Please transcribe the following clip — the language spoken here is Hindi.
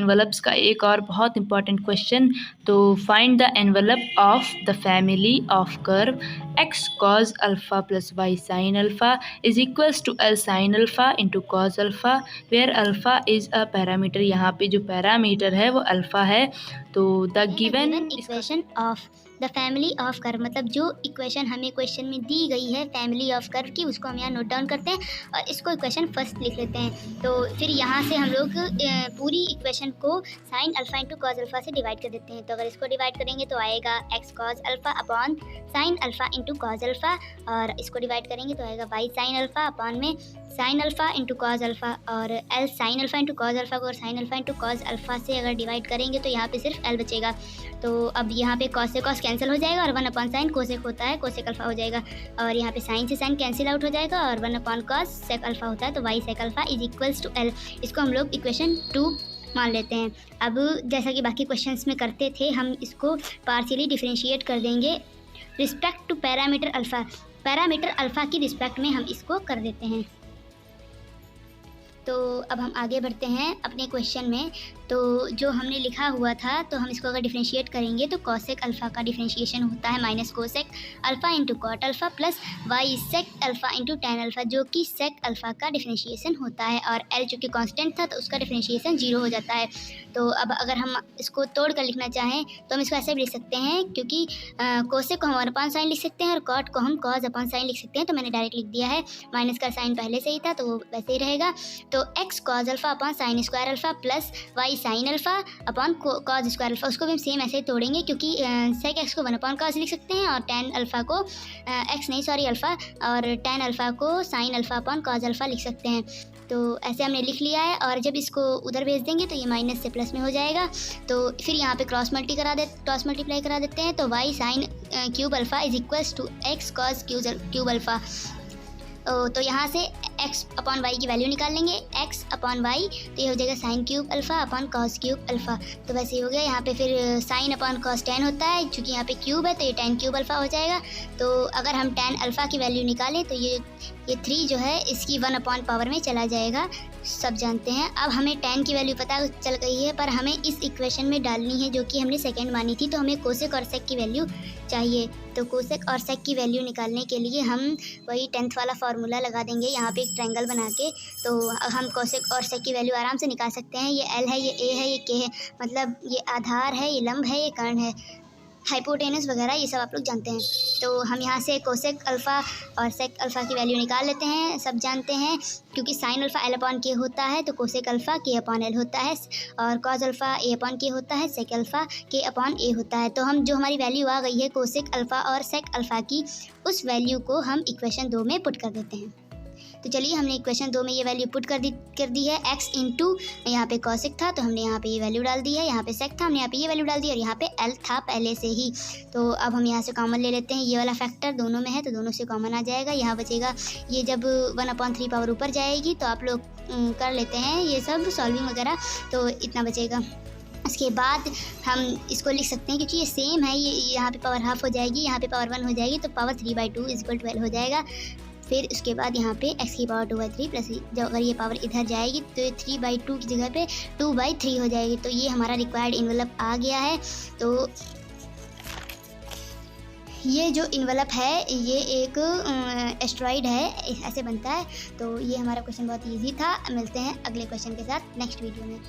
एनवलप्स का एक और बहुत इंपॉर्टेंट क्वेश्चन। तो find the envelope of the family of curve x cos alpha plus y sin alpha is equals to l sin alpha into cos alpha where alpha is a parameter. यहाँ पे जो पैरामीटर है वो अल्फ़ा है। तो the given equation of the family of curve, मतलब जो इक्वेशन हमें क्वेश्चन में दी गई है फैमिली ऑफ कर्व की, उसको हम यहाँ नोट डाउन करते हैं और इसको इक्वेशन फर्स्ट लिख लेते हैं। तो फिर यहाँ से हम लोग पूरी इक्वेशन को sign alpha into cos alpha से डिवाइड कर देते हैं। तो अगर इसको डिवाइड करेंगे तो आएगा x cos alpha upon sine alpha into cos alpha, और इसको डिवाइड करेंगे तो आएगा वाई साइन अल्फ़ा अपॉन में sine alpha into cos alpha, और L sine alpha into cos alpha को और sine alpha into cos alpha से अगर डिवाइड करेंगे तो यहाँ पे सिर्फ एल बचेगा। तो अब यहाँ पे कॉस से कॉस कैंसिल हो जाएगा और 1 अपॉन साइन कोसेक होता है, कोसेक अल्फ़ा हो जाएगा, और यहाँ पे साइन से साइन कैंसिल आउट हो जाएगा और 1 अपॉन कॉस सेक अल्फ़ा होता है, तो y sec alpha is equals to L. इसको हम लोग इक्वेशन 2 मान लेते हैं। अब जैसा कि बाकी क्वेश्चंस में करते थे, हम इसको पार्शियली डिफरेंशिएट कर देंगे respect to parameter alpha. Parameter alpha की रिस्पेक्ट में हम इसको कर देते हैं। तो अब हम आगे बढ़ते हैं अपने क्वेश्चन में। तो जो हमने लिखा हुआ था, तो हम इसको अगर डिफरेंशिएट करेंगे तो कोसेक अल्फ़ा का डिफरेंशिएशन होता है minus cosec alpha into cot alpha plus y sec alpha into tan alpha, जो कि सेक अल्फ़ा का डिफरेंशिएशन होता है, और एल चूँकि कांस्टेंट था तो उसका डिफरेंशिएशन 0 हो जाता है। तो अब अगर हम इसको तोड़ कर लिखना चाहें तो हम इसको ऐसे भी लिख सकते हैं, क्योंकि कोसेक को हम 1 अपॉन साइन लिख सकते हैं और कॉट को हम कॉज अपॉन साइन लिख सकते हैं। तो मैंने डायरेक्ट लिख दिया है, माइनस का साइन पहले से ही था तो वो वैसे ही रहेगा। तो x cos alpha upon sine square alpha plus y sine alpha upon cos square alpha, उसको भी हम सेम ऐसे ही तोड़ेंगे, क्योंकि सेक एक्स को 1 अपॉन कॉज लिख सकते हैं और टैन अल्फ़ा को अल्फ़ा और टैन अल्फ़ा को sign alpha upon cos alpha लिख सकते हैं। तो ऐसे हमने लिख लिया है, और जब इसको उधर भेज देंगे तो ये माइनस से प्लस में हो जाएगा। तो फिर यहाँ पे क्रॉस मल्टीप्लाई करा देते हैं। तो y sine cube alpha is equals to x cos cube alpha. तो यहाँ से x अपॉन वाई की वैल्यू निकाल लेंगे, x अपॉन वाई, तो ये हो जाएगा sine cube alpha upon cos cube alpha. तो वैसे ही हो गया। यहाँ पे फिर साइन अपॉन कॉस टेन होता है, चूँकि यहाँ पे क्यूब है तो ये टेन क्यूब अल्फ़ा हो जाएगा। तो अगर हम टेन अल्फ़ा की वैल्यू निकालें तो ये 3 जो है इसकी 1 अपॉन पावर में चला जाएगा, सब जानते हैं। अब हमें टेन की वैल्यू पता चल गई है, पर हमें इस इक्वेशन में डालनी है जो कि हमने सेकेंड मानी थी। तो हमें कोसेक और सेक की वैल्यू चाहिए। तो कोसेक और सेक की वैल्यू निकालने के लिए हम वही 10th वाला फार्मूला लगा देंगे यहाँ पे एक ट्रायंगल बना के। तो हम कोसेक और सेक की वैल्यू आराम से निकाल सकते हैं। ये एल है, ये ए है, ये के है, मतलब ये आधार है, ये लंब है, ये कर्ण है, हाइपोटेनस वगैरह ये सब आप लोग जानते हैं। तो हम यहाँ से कोसेक अल्फ़ा और सेक अल्फ़ा की वैल्यू निकाल लेते हैं, सब जानते हैं, क्योंकि साइन अल्फ़ा एल अपॉन के होता है तो कोसेक अल्फ़ा के अपॉन एल होता है, और कॉज अल्फ़ा ए अपॉन के होता है, सेक अल्फ़ा के अपॉन ए होता है। तो हम जो हमारी वैल्यू आ गई है कोसेक अल्फ़ा और सेक अल्फ़ा की, उस वैल्यू को हम इक्वेशन 2 में पुट कर देते हैं। तो चलिए, हमने इक्वेशन 2 में ये वैल्यू पुट कर दी है। x इंटू यहाँ पे कॉसेक था तो हमने यहाँ पे ये वैल्यू डाल दी है, यहाँ पे सेक था हमने यहाँ पे ये वैल्यू डाल दी, और यहाँ पे एल था पहले से ही। तो अब हम यहाँ से कॉमन ले लेते हैं, ये वाला फैक्टर दोनों में है तो दोनों से कॉमन आ जाएगा। यहाँ बचेगा, ये जब 1/3 पावर ऊपर जाएगी तो आप लोग कर लेते हैं ये सब सॉल्विंग वगैरह, तो इतना बचेगा। इसके बाद हम इसको लिख सकते हैं, क्योंकि ये सेम है, ये यहाँ पे पावर हाफ हो जाएगी, यहाँ पे पावर 1 हो जाएगी, तो पावर 3/2 = 12 हो जाएगा। फिर उसके बाद यहाँ पे x की पावर 2/3 प्लस जब अगर ये पावर इधर जाएगी तो ये 3/2 की जगह पे 2/3 हो जाएगी। तो ये हमारा रिक्वायर्ड इन्वेलप आ गया है। तो ये जो इन्वेलप है ये एक एस्ट्रॉइड है, ऐसे बनता है। तो ये हमारा क्वेश्चन बहुत ईजी था। मिलते हैं अगले क्वेश्चन के साथ नेक्स्ट वीडियो में।